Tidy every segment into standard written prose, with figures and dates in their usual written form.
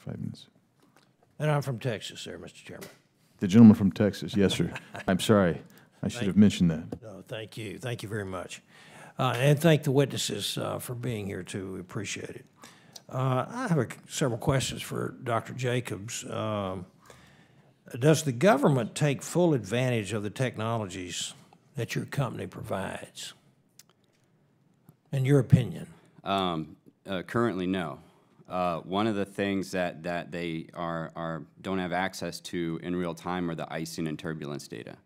5 minutes. And I'm from Texas, sir, Mr. Chairman. The gentleman from Texas, yes, sir. I'm sorry. I should have mentioned that. No, thank you. Thank you very much. And thank the witnesses for being here, too. We appreciate it. I have several questions for Dr. Jacobs. Does the government take full advantage of the technologies that your company provides, in your opinion? Currently, no. One of the things that they don't have access to in real time are the icing and turbulence data.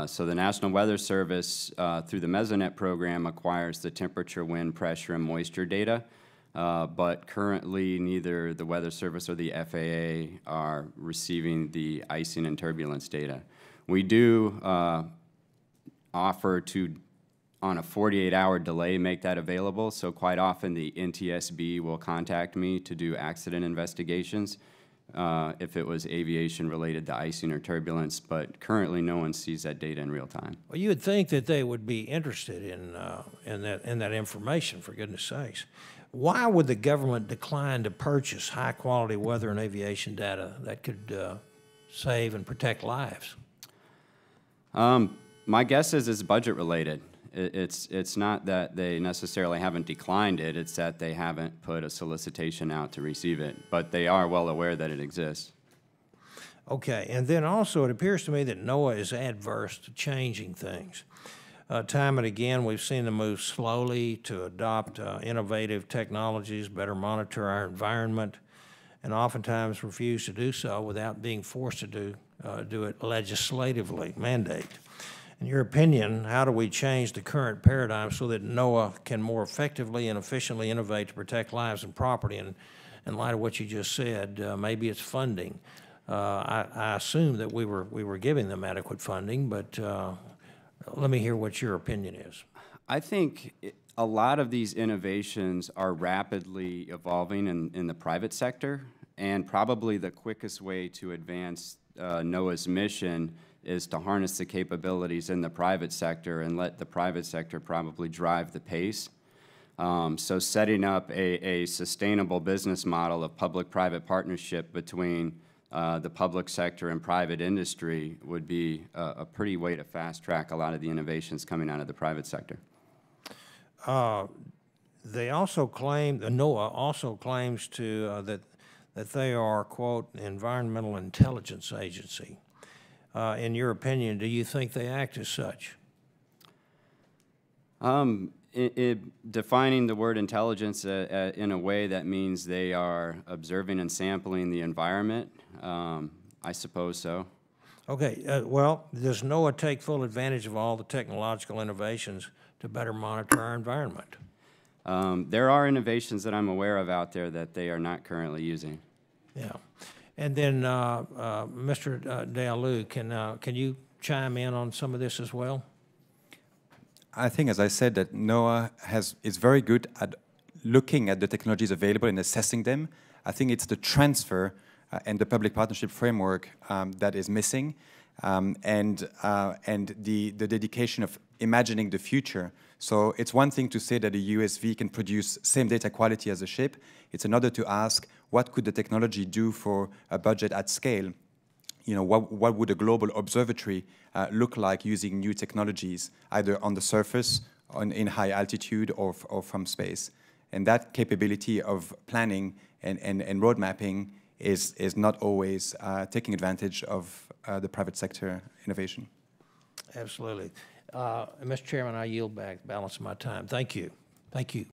So the National Weather Service, through the Mesonet program, acquires the temperature, wind, pressure, and moisture data. But currently, neither the Weather Service or the FAA are receiving the icing and turbulence data. We do offer to, on a 48-hour delay, make that available. So quite often, the NTSB will contact me to do accident investigations if it was aviation related to icing or turbulence. But currently, no one sees that data in real time. Well, you would think that they would be interested in that information, for goodness sakes. Why would the government decline to purchase high-quality weather and aviation data that could save and protect lives? My guess is it's budget-related. It's not that they necessarily haven't declined it, it's that they haven't put a solicitation out to receive it. But they are well aware that it exists. Okay, and then also it appears to me that NOAA is adverse to changing things. Time and again, we've seen them move slowly to adopt innovative technologies, better monitor our environment, and oftentimes refuse to do so without being forced to do it legislatively, mandate. In your opinion, how do we change the current paradigm so that NOAA can more effectively and efficiently innovate to protect lives and property? And in light of what you just said, maybe it's funding. I assume that we were giving them adequate funding, but let me hear what your opinion is. I think a lot of these innovations are rapidly evolving in the private sector, and probably the quickest way to advance NOAA's mission is to harness the capabilities in the private sector and let the private sector probably drive the pace. So setting up a sustainable business model of public-private partnership between the public sector and private industry would be a pretty way to fast-track a lot of the innovations coming out of the private sector. They also claim, NOAA also claims that they are, quote, environmental intelligence agency. In your opinion, do you think they act as such? Defining the word intelligence in a way that means they are observing and sampling the environment, I suppose so. Okay, well, does NOAA take full advantage of all the technological innovations to better monitor our environment? There are innovations that I'm aware of out there that they are not currently using. Yeah. And then, Mr. De Halleux, can you chime in on some of this as well? I think, as I said, that NOAA is very good at looking at the technologies available and assessing them. I think it's the transfer and the public partnership framework that is missing, and the dedication of imagining the future. So it's one thing to say that a USV can produce same data quality as a ship. It's another to ask, what could the technology do for a budget at scale? You know, what would a global observatory look like using new technologies, either on the surface, in high altitude, or from space? And that capability of planning and road mapping is not always taking advantage of the private sector innovation. Absolutely. Mr. Chairman, I yield back the balance of my time. Thank you. Thank you.